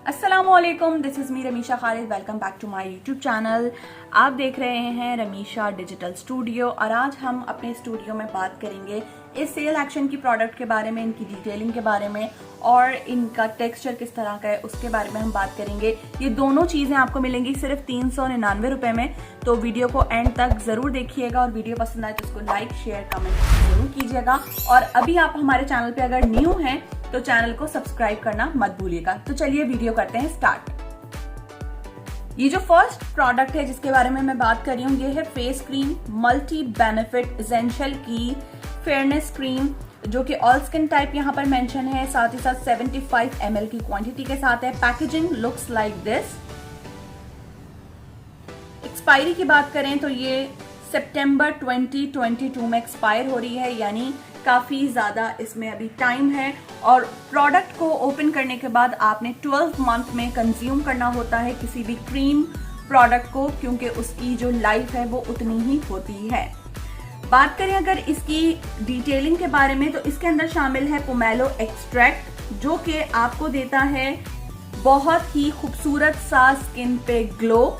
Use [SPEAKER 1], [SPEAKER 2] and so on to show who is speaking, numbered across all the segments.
[SPEAKER 1] अस्सलामुअलैकुम, this is me Ramisha Khalid. Welcome back to my YouTube channel. आप देख रहे हैं रमीशा डिजिटल स्टूडियो और आज हम अपने स्टूडियो में बात करेंगे इस सेल एक्शन की प्रोडक्ट के बारे में, इनकी डिटेलिंग के बारे में और इनका टेक्सचर किस तरह का है उसके बारे में हम बात करेंगे। ये दोनों चीज़ें आपको मिलेंगी सिर्फ 399 रुपये में, तो वीडियो को एंड तक ज़रूर देखिएगा और वीडियो पसंद आए तो उसको लाइक शेयर कमेंट जरूर कीजिएगा। और अभी आप हमारे चैनल पे अगर न्यू हैं तो चैनल को सब्सक्राइब करना मत भूलिएगा। तो चलिए वीडियो करते हैं स्टार्ट। ये जो फर्स्ट प्रोडक्ट है जिसके बारे में मैं बात कर रही हूँ ये है face cream multi benefit essential की फेयरनेस क्रीम, जो कि ऑल स्किन टाइप यहाँ पर मेंशन है। साथ ही साथ 75 ml की क्वांटिटी के साथ है। Packaging looks like this. Expiry की बात करें तो ये सितंबर 2022 में एक्सपायर हो रही है, यानी काफी ज्यादा इसमें अभी टाइम है। और प्रोडक्ट को ओपन करने के बाद आपने 12 मंथ में कंज्यूम करना होता है किसी भी क्रीम प्रोडक्ट को, क्योंकि उसकी जो लाइफ है वो उतनी ही होती है। बात करें अगर इसकी डिटेलिंग के बारे में तो इसके अंदर शामिल है पोमेलो एक्सट्रैक्ट, जो कि आपको देता है बहुत ही खूबसूरत सा स्किन पे ग्लो।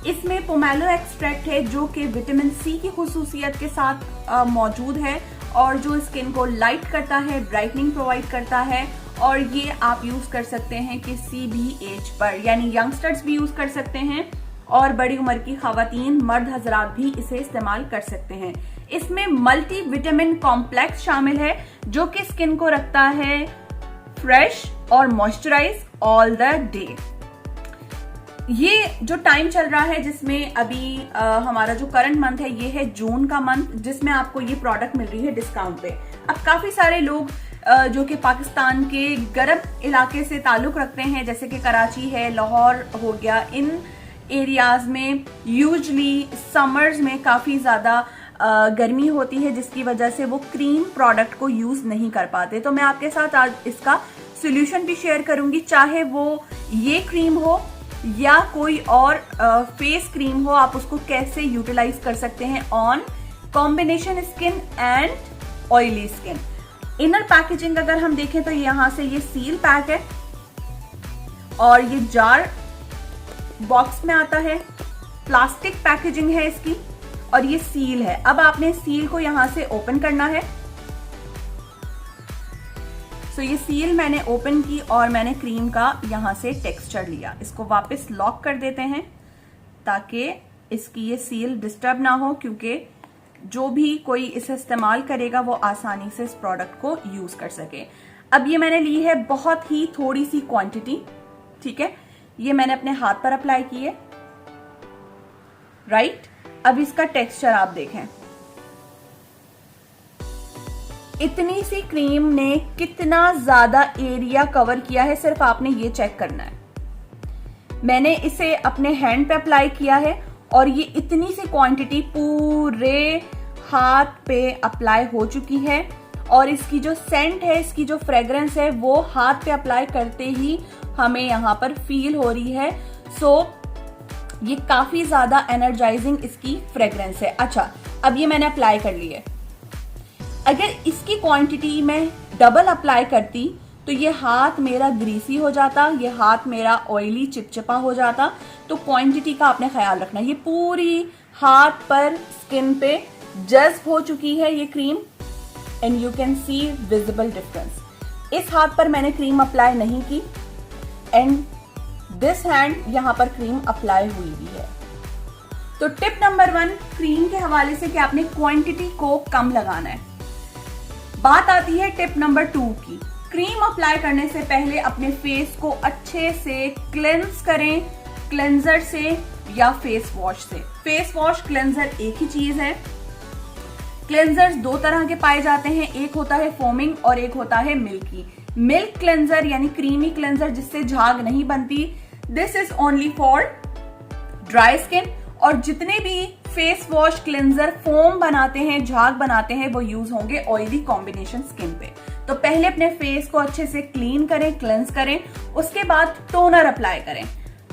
[SPEAKER 1] इसमें पोमेलो एक्सट्रैक्ट है जो कि विटामिन सी की खुसूसियत के साथ मौजूद है और जो स्किन को लाइट करता है, ब्राइटनिंग प्रोवाइड करता है। और ये आप यूज कर सकते हैं किसी भी एज पर, यानी यंगस्टर्स भी यूज कर सकते हैं और बड़ी उम्र की खवातीन मर्द हजरात भी इसे इस्तेमाल कर सकते हैं। इसमें मल्टी विटामिन कॉम्प्लेक्स शामिल है जो कि स्किन को रखता है फ्रेश और मॉइस्चराइज ऑल द डे। ये जो टाइम चल रहा है जिसमें अभी हमारा जो करंट मंथ है ये है जून का मंथ, जिसमें आपको ये प्रोडक्ट मिल रही है डिस्काउंट पे। अब काफी सारे लोग जो कि पाकिस्तान के गर्म इलाके से ताल्लुक रखते हैं, जैसे कि कराची है, लाहौर हो गया, इन एरियाज में यूजली समर्स में काफी ज्यादा गर्मी होती है जिसकी वजह से वो क्रीम प्रोडक्ट को यूज नहीं कर पाते। तो मैं आपके साथ आज इसका सोल्यूशन भी शेयर करूंगी, चाहे वो ये क्रीम हो या कोई और फेस क्रीम हो, आप उसको कैसे यूटिलाइज कर सकते हैं on combination skin and oily skin. Inner packaging अगर हम देखें तो यहाँ से ये सील पैक है और ये जार बॉक्स में आता है। प्लास्टिक पैकेजिंग है इसकी और ये सील है। अब आपने सील को यहां से ओपन करना है। सो ये सील मैंने ओपन की और मैंने क्रीम का यहां से टेक्सचर लिया। इसको वापस लॉक कर देते हैं ताकि इसकी ये सील डिस्टर्ब ना हो, क्योंकि जो भी कोई इसे इस्तेमाल करेगा वो आसानी से इस प्रोडक्ट को यूज कर सके। अब ये मैंने ली है बहुत ही थोड़ी सी क्वांटिटी, ठीक है। ये मैंने अपने हाथ पर अप्लाई की है, राइट। अब इसका टेक्सचर आप देखें, इतनी सी क्रीम ने कितना ज्यादा एरिया कवर किया है, सिर्फ आपने ये चेक करना है। मैंने इसे अपने हैंड पे अप्लाई किया है और ये इतनी सी क्वांटिटी पूरे हाथ पे अप्लाई हो चुकी है। और इसकी जो सेंट है, इसकी जो फ्रेग्रेंस है वो हाथ पे अप्लाई करते ही हमें यहाँ पर फील हो रही है। सो ये काफी ज्यादा एनर्जाइजिंग इसकी फ्रेग्रेंस है। अच्छा, अब ये मैंने अप्लाई कर ली है। अगर इसकी क्वांटिटी मैं डबल अप्लाई करती तो ये हाथ मेरा ग्रीसी हो जाता, ये हाथ मेरा ऑयली चिपचिपा हो जाता। तो क्वांटिटी का आपने ख्याल रखना। ये पूरी हाथ पर स्किन पे जज्ब हो चुकी है ये cream and you can see visible difference. इस हाथ पर मैंने क्रीम अप्लाई नहीं की एंड दिस हैंड यहां पर क्रीम अप्लाई हुई भी है। तो टिप नंबर 1 क्रीम के हवाले से कि आपने क्वांटिटी को कम लगाना है। बात आती है टिप नंबर 2 की। क्रीम अप्लाई करने से पहले अपने फेस को अच्छे से क्लेंस करें, क्लेंजर से या फेस वॉश से। फेस वॉश क्लेंजर एक ही चीज है। क्लेंजर्स 2 तरह के पाए जाते हैं, एक होता है फोमिंग और एक होता है मिल्की। मिल्क क्लेंजर यानी क्रीमी क्लेंजर जिससे झाग नहीं बनती, this is only for dry skin. और जितने भी फेस वॉश क्लेंजर फोम बनाते हैं, झाग बनाते हैं, वो यूज होंगे ऑयली कॉम्बिनेशन स्किन पे। तो पहले अपने फेस को अच्छे से क्लीन करें, क्लेंस करें, उसके बाद टोनर अप्लाई करें।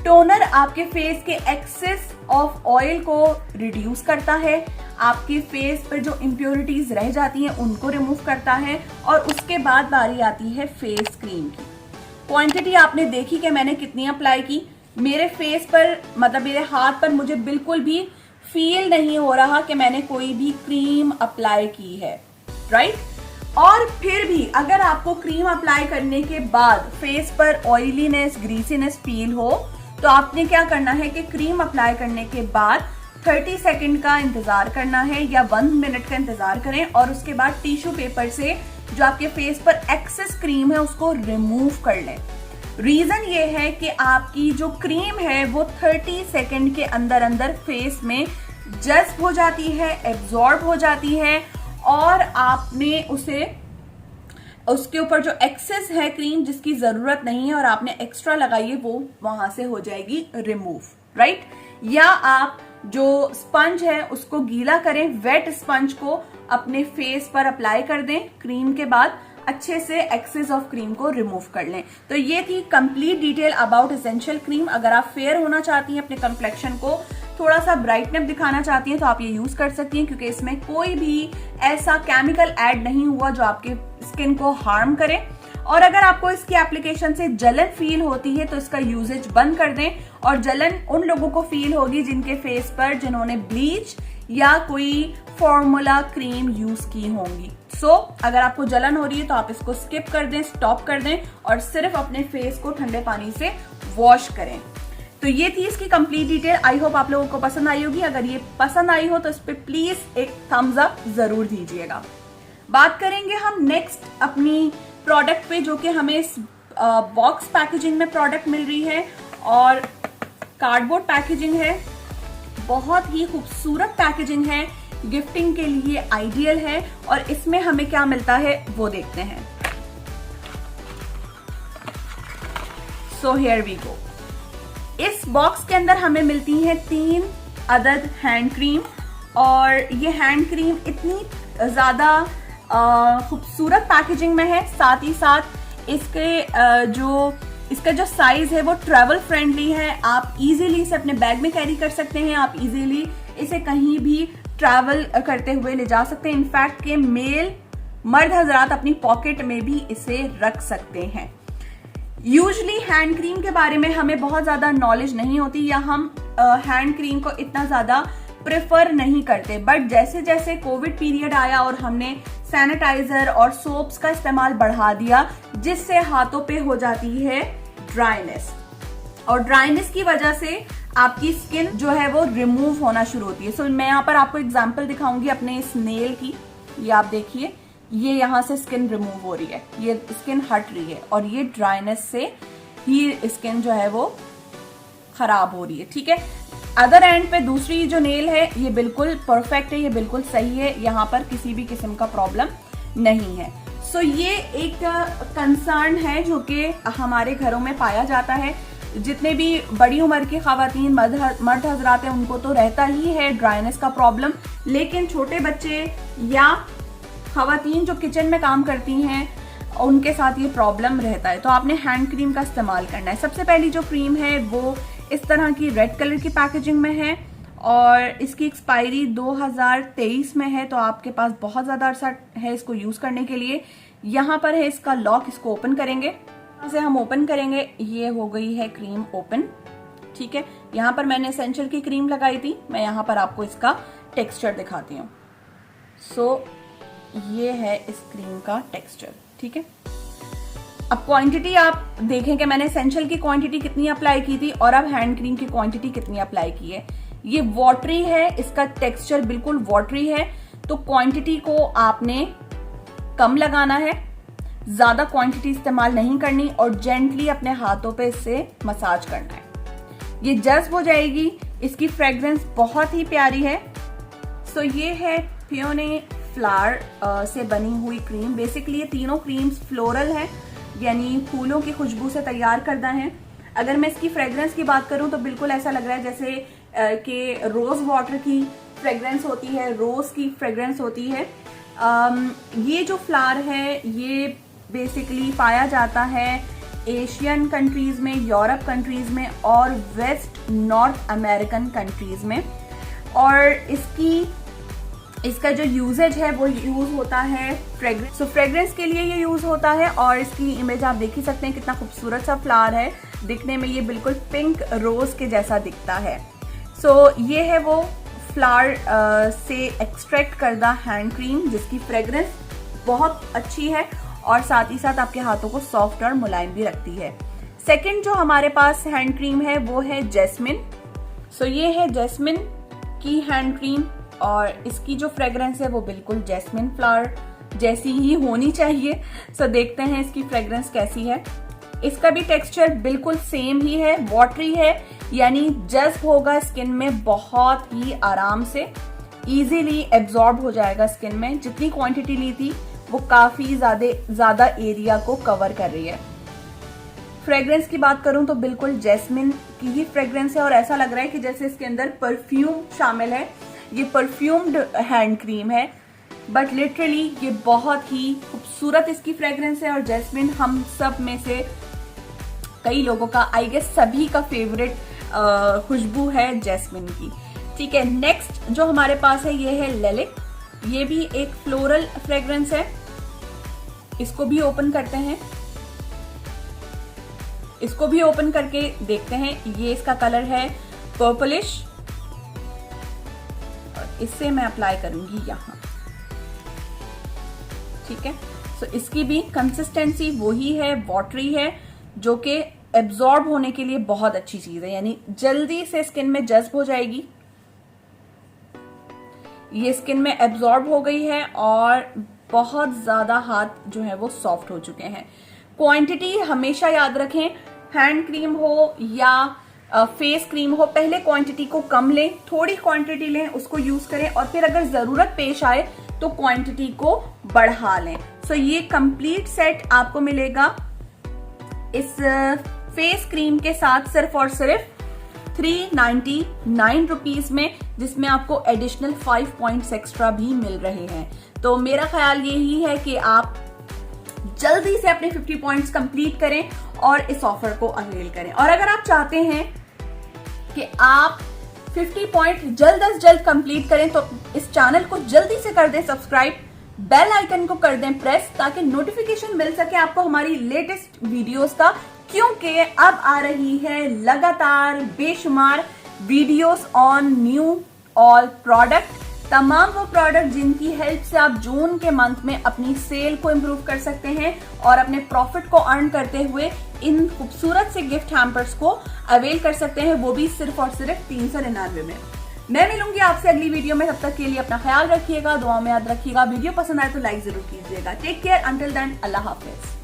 [SPEAKER 1] टोनर आपके फेस के एक्सेस ऑफ ऑयल को रिड्यूस करता है, आपके फेस पर जो इम्प्योरिटीज रह जाती हैं उनको रिमूव करता है। और उसके बाद बारी आती है फेस क्रीम की। क्वांटिटी आपने देखी कि मैंने कितनी अप्लाई की। मेरे फेस पर मतलब मेरे हाथ पर मुझे बिल्कुल भी फील नहीं हो रहा कि मैंने कोई भी क्रीम अप्लाई की है, राइट। और फिर भी अगर आपको क्रीम अप्लाई करने के बाद फेस पर ऑयलीनेस, ग्रीसीनेस फील हो तो आपने क्या करना है कि क्रीम अप्लाई करने के बाद 30 सेकंड का इंतजार करना है या 1 मिनट का इंतजार करें और उसके बाद टिश्यू पेपर से जो आपके फेस पर एक्सेस क्रीम है उसको रिमूव कर लें। रीजन ये है कि आपकी जो क्रीम है वो 30 सेकंड के अंदर अंदर फेस में जज्ब हो जाती है, एब्जॉर्ब हो जाती है और आपने उसके ऊपर जो एक्सेस है क्रीम जिसकी जरूरत नहीं है और आपने एक्स्ट्रा लगाई है वो वहां से हो जाएगी रिमूव, राइट। या आप जो स्पंज है उसको गीला करें, वेट स्पंज को अपने फेस पर अप्लाई कर दें, क्रीम के बाद अच्छे से एक्सेस ऑफ क्रीम को रिमूव कर लें। तो ये थी complete detail about essential cream. अगर आप फेयर होना चाहती हैं, अपने कंप्लेक्शन को थोड़ा सा ब्राइटनेस दिखाना चाहती हैं तो आप ये यूज कर सकती हैं, क्योंकि इसमें कोई भी ऐसा केमिकल ऐड नहीं हुआ जो आपके स्किन को हार्म करे। और अगर आपको इसकी एप्लीकेशन से जलन फील होती है तो इसका यूजेज बंद कर दें। और जलन उन लोगों को फील होगी जिनके फेस पर जिन्होंने ब्लीच या कोई फॉर्मूला क्रीम यूज की होंगी। अगर आपको जलन हो रही है तो आप इसको स्किप कर दें, स्टॉप कर दें और सिर्फ अपने फेस को ठंडे पानी से वॉश करें। तो ये थी इसकी कंप्लीट डिटेल। आई होप आप लोगों को पसंद आई होगी। अगर ये पसंद आई हो तो इस पे प्लीज एक थम्स अप जरूर दीजिएगा। बात करेंगे हम नेक्स्ट अपनी प्रोडक्ट पे, जो कि हमें इस बॉक्स पैकेजिंग में प्रोडक्ट मिल रही है और कार्डबोर्ड पैकेजिंग है। बहुत ही खूबसूरत पैकेजिंग है, गिफ्टिंग के लिए आइडियल है। और इसमें हमें क्या मिलता है वो देखते हैं। So here we go. इस बॉक्स के अंदर हमें मिलती हैं 3 अदद हैंड क्रीम और ये हैंड क्रीम इतनी ज्यादा खूबसूरत पैकेजिंग में है। साथ ही साथ इसका जो साइज है वो ट्रैवल फ्रेंडली है। आप इजीली इसे अपने बैग में कैरी कर सकते हैं, आप इजीली इसे कहीं भी ट्रैवल करते हुए ले जा सकते हैं। इनफैक्ट के मर्द हजरात अपनी पॉकेट में भी इसे रख सकते हैं। यूजली हैंड क्रीम के बारे में हमें बहुत ज्यादा नॉलेज नहीं होती या हम हैंड क्रीम को इतना ज्यादा प्रेफर नहीं करते, बट जैसे जैसे कोविड पीरियड आया और हमने सैनिटाइजर और सोप्स का इस्तेमाल बढ़ा दिया जिससे हाथों पे हो जाती है ड्राइनेस और ड्राइनेस की वजह से आपकी स्किन जो है वो रिमूव होना शुरू होती है। सो मैं यहाँ पर आपको एग्जांपल दिखाऊंगी अपने इस नेल की। ये आप देखिए, ये यहाँ से स्किन रिमूव हो रही है, ये स्किन हट रही है और ये ड्राइनेस से ही स्किन जो है वो खराब हो रही है, ठीक है। अदर एंड पे दूसरी जो नेल है ये बिल्कुल परफेक्ट है, ये बिल्कुल सही है, यहाँ पर किसी भी किस्म का प्रॉब्लम नहीं है। सो ये एक कंसर्न है जो कि हमारे घरों में पाया जाता है। जितने भी बड़ी उम्र की खवातीन, मर्द हजरात हैं, उनको तो रहता ही है ड्राइनेस का प्रॉब्लम, लेकिन छोटे बच्चे या खवातीन जो किचन में काम करती हैं उनके साथ ये प्रॉब्लम रहता है। तो आपने हैंड क्रीम का इस्तेमाल करना है। सबसे पहली जो क्रीम है वो इस तरह की रेड कलर की पैकेजिंग में है और इसकी एक्सपायरी 2023 में है, तो आपके पास बहुत ज्यादा अरसा है इसको यूज करने के लिए। यहाँ पर है इसका लॉक, इसको ओपन करेंगे, से हम ओपन करेंगे, ये हो गई है क्रीम ओपन, ठीक है। यहाँ पर मैंने एसेंशियल की क्रीम लगाई थी, मैं यहाँ पर आपको इसका टेक्सचर दिखाती हूँ। सो ये है इस क्रीम का टेक्सचर, ठीक है। अब क्वांटिटी आप देखें कि मैंने एसेंशियल की क्वांटिटी कितनी अप्लाई की थी और अब हैंड क्रीम की क्वांटिटी कितनी अप्लाई की है। ये वाटरी है, इसका टेक्सचर बिल्कुल वाटरी है, तो क्वांटिटी को आपने कम लगाना है, ज्यादा क्वांटिटी इस्तेमाल नहीं करनी और जेंटली अपने हाथों पे इससे मसाज करना है। ये जज्ब हो जाएगी। इसकी फ्रेग्रेंस बहुत ही प्यारी है। सो ये है पियोने फ्लावर से बनी हुई क्रीम। बेसिकली ये तीनों क्रीम्स फ्लोरल है, यानी फूलों की खुशबू से तैयार करना है। अगर मैं इसकी फ्रेग्रेंस की बात करूं तो बिल्कुल ऐसा लग रहा है जैसे कि रोज वाटर की फ्रेग्रेंस होती है, रोज की फ्रेग्रेंस होती है। ये जो फ्लावर है ये बेसिकली पाया जाता है एशियन कंट्रीज में, यूरोप कंट्रीज में और वेस्ट नॉर्थ अमेरिकन कंट्रीज में। और इसकी इसका जो यूजेज है वो यूज होता है फ्रेग्रेंस, सो फ्रेग्रेंस के लिए ये यूज होता है। और इसकी इमेज आप देख ही सकते हैं, कितना खूबसूरत सा फ्लावर है, दिखने में ये बिल्कुल पिंक रोज के जैसा दिखता है। सो ये है वो फ्लावर से एक्सट्रैक्ट करदा हैंड क्रीम, जिसकी फ्रेग्रेंस बहुत अच्छी है और साथ ही साथ आपके हाथों को सॉफ्ट और मुलायम भी रखती है। सेकंड जो हमारे पास हैंड क्रीम है वो है जैस्मिन। सो ये है जैस्मिन की हैंड क्रीम और इसकी जो फ्रेग्रेंस है वो बिल्कुल जैस्मिन फ्लावर जैसी ही होनी चाहिए। सो देखते हैं इसकी फ्रेग्रेंस कैसी है। इसका भी टेक्सचर बिल्कुल सेम ही है, वाटरी है, यानी जज्ब होगा स्किन में बहुत ही आराम से, इजीली एब्जॉर्ब हो जाएगा स्किन में। जितनी क्वांटिटी ली थी वो काफी ज्यादा एरिया को कवर कर रही है। फ्रेग्रेंस की बात करूं तो बिल्कुल जैस्मिन की ही फ्रेग्रेंस है और ऐसा लग रहा है कि जैसे इसके अंदर परफ्यूम शामिल है। ये परफ्यूम्ड हैंड क्रीम है, बट लिटरली ये बहुत ही खूबसूरत इसकी फ्रेग्रेंस है। और जैस्मिन हम सब में से कई लोगों का, आई गेस सभी का फेवरेट खुशबू है जैस्मिन की। ठीक है, नेक्स्ट जो हमारे पास है ये है लिलिक। ये भी एक फ्लोरल फ्रेग्रेंस है। इसको भी ओपन करते हैं, इसको भी ओपन करके देखते हैं। ये इसका कलर है पर्पलिश और इससे मैं अप्लाई करूंगी यहां। ठीक है, सो इसकी भी कंसिस्टेंसी वही है, वाटरी है, जो कि एब्जॉर्ब होने के लिए बहुत अच्छी चीज है, यानी जल्दी से स्किन में जज्ब हो जाएगी। ये स्किन में एब्जॉर्ब हो गई है और बहुत ज्यादा हाथ जो है वो सॉफ्ट हो चुके हैं। क्वांटिटी हमेशा याद रखें, हैंड क्रीम हो या फेस क्रीम हो, पहले क्वांटिटी को कम लें, थोड़ी क्वांटिटी लें, उसको यूज करें और फिर अगर जरूरत पेश आए तो क्वांटिटी को बढ़ा लें। सो ये कंप्लीट सेट आपको मिलेगा इस फेस क्रीम के साथ सिर्फ और सिर्फ 399 रुपीज में, जिसमें आपको एडिशनल 5 पॉइंट्स एक्स्ट्रा भी मिल रहे हैं। तो मेरा ख्याल यही है कि आप जल्दी से अपने 50 पॉइंट्स कंप्लीट करें और इस ऑफर को अवेल करें। और अगर आप चाहते हैं कि आप 50 पॉइंट जल्द अज जल्द कंप्लीट करें तो इस चैनल को जल्दी से कर दें सब्सक्राइब, बेल आइकन को कर दें प्रेस, ताकि नोटिफिकेशन मिल सके आपको हमारी लेटेस्ट वीडियोस का, क्योंकि अब आ रही है लगातार बेशुमार videos on knew all product. तमाम वो प्रोडक्ट जिनकी हेल्प से आप जून के मंथ में अपनी सेल को इंप्रूव कर सकते हैं और अपने प्रॉफिट को अर्न करते हुए इन खूबसूरत से गिफ्ट हैम्पर्स को अवेल कर सकते हैं, वो भी सिर्फ और सिर्फ 399 में। मैं मिलूंगी आपसे अगली वीडियो में, तब तक के लिए अपना ख्याल रखिएगा, दुआ में याद रखिएगा। वीडियो पसंद आए तो लाइक जरूर कीजिएगा। टेक केयर, अंटिल देन, अल्लाह हाफिज।